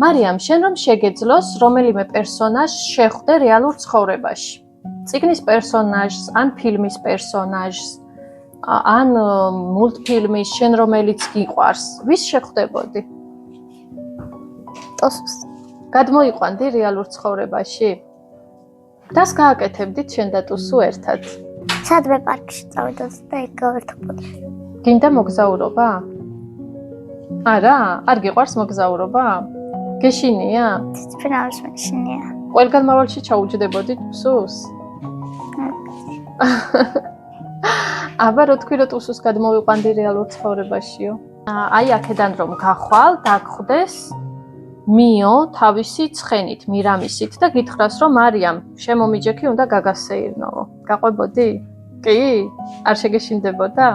მარიამ, შენ რომ შეგეძლოს რომელიმე პერსონაჟს შეხვდე რეალურ ცხოვრებაში. წიგნის პერსონაჟს, ან ფილმის პერსონაჟს, ან მულტფილმის, შენ რომელიც გიყვარს, ვის შეხვდებოდი? ტოსს. გადმოიყვანდი რეალურ ცხოვრებაში? დას გააკეთებდით შენ და ტუსუ ერთად? სადმე პარკში წავიდოთ და იქ გავერთობოდი. გინდა მოგზაურობა? არა, არ გიყვარს მოგზაურობა? გეშინია? თვითმფრინავის მეშინია. ყველგან მავალში ჩაუჯდებოდით ტუსუს? აბა რო თქვი რომ ტუსუს გადმოვიყვანდი რეალურ ცხოვრებაშიო. აი აქედან რომ გახვალ, დაგხვდეს მიო თავისი ცხენით, მირამისით და გითხრას რომ მარიამ, შემომიჯექი უნდა გაგასეირნოვო. გაყვებოდი? კი? არ შეგეშინდებოდა?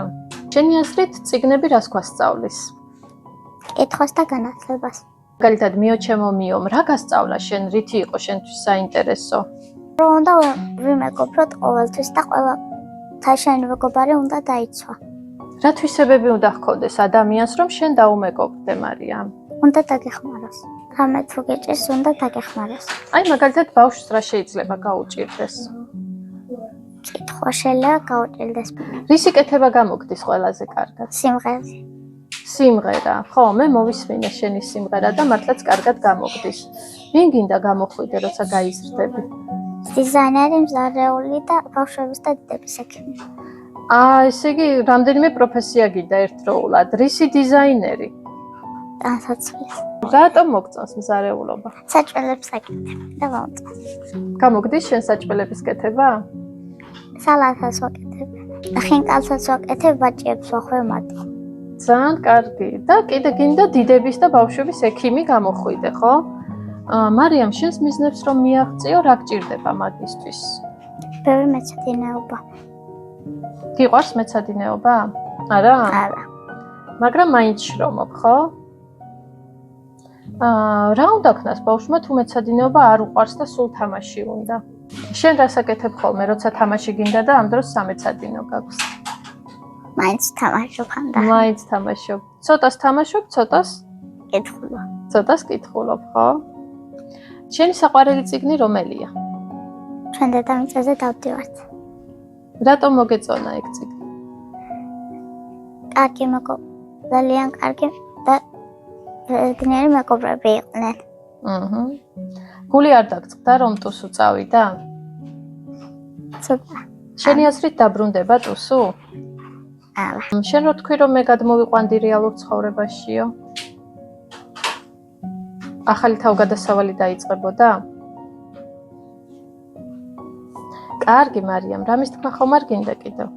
შენი აზრით წიგნები რას გვასწავლის? კითხვას და განათლებას. მაგალითად მიო ჩემო მიომ, რა გასწავლა შენ, რითი იყო შენთვის საინტერესო? რომ უნდა ვიმეგობროთ ყოველთვის და ყველა შენი მეგობარი უნდა დაიცვა. რა თვისებები უნდა ჰქონდეს ადამიანს, რომ შენ დაუმეგობრდე მარიამ? უნდა დაგეხმაროს. რამე თუ გეჭირს, უნდა დაგეხმაროს. აი მაგალითად ბავშვს რა შეიძლება გაუჭირდეს? კითხვა შეიძლება გაუჭირდეს. რისი კეთება გამოგდის ყველაზე კარგად? სიმღერა. სიმღერა. ხო, მე მოვისმინე შენი სიმღერა და მართლაც კარგად გამოგდის. ვინ გინდა გამოხვიდე, როცა გაიზრდები? დიზაინერი, მზარეული და ბავშვების და დიდების ექიმი. ესე იგი, რამდენიმე პროფესია გინდა ერთდროულად. რისი დიზაინერი? ტანსაცმლის. რატომ მოგწონს მზარეულობა? საჭმელებს აკეთებ და მომწონს. გამოგდის შენ საჭმელების კეთება? სალათას ვაკეთებ. და ხინკალსაც ვაკეთებ, ბაჭიებს ვახვევ მათი. ძალიან კარგი. და კიდე გინდა დიდების და ბავშვების ექიმი გამოხვიდე, ხო? მარიამ, შენს მიზნებს რომ მიაღწიო, რა გჭირდება მაგისთვის? ბევრი მეცადინეობა. გიყვარს მეცადინეობა? არა? არა. მაგრამ მაინც შრომობ, ხო? რა უნდა ქნას ბავშვმა თუ მეცადინეობა არ უყვარს და სულ თამაში უნდა? შენ რას აკეთებ ხოლმე, როცა თამაში გინდა და ამ დროს სამეცადინო გაქვს? მაინც თამაშობ ხანდა. მაინც თამაშობ. ცოტას თამაშობ, ცოტას? კითხულობ. ცოტას კითხულობ, ხო? შენი საყვარელი წიგნი რომელია? ჩვენ დედამიწაზე დავდივართ. რატომ მოგეწონა ეგ წიგნი? კარგი ძალიან კარგი და ბედნიერი მეგობრები იყვნენ. გული არ დაგწყდა რომ ტუსუ წავიდა? ცოტა. შენი აზრით დაბრუნდება ტუსუ? არა. შენ რო თქვი რომ მე გადმოვიყვანდი რეალურ ცხოვრებაშიო? ახალი თავგადასავალი დაიწყებოდა? კარგი მარიამ, რამის თქმა ხომ არ გინდა კიდევ?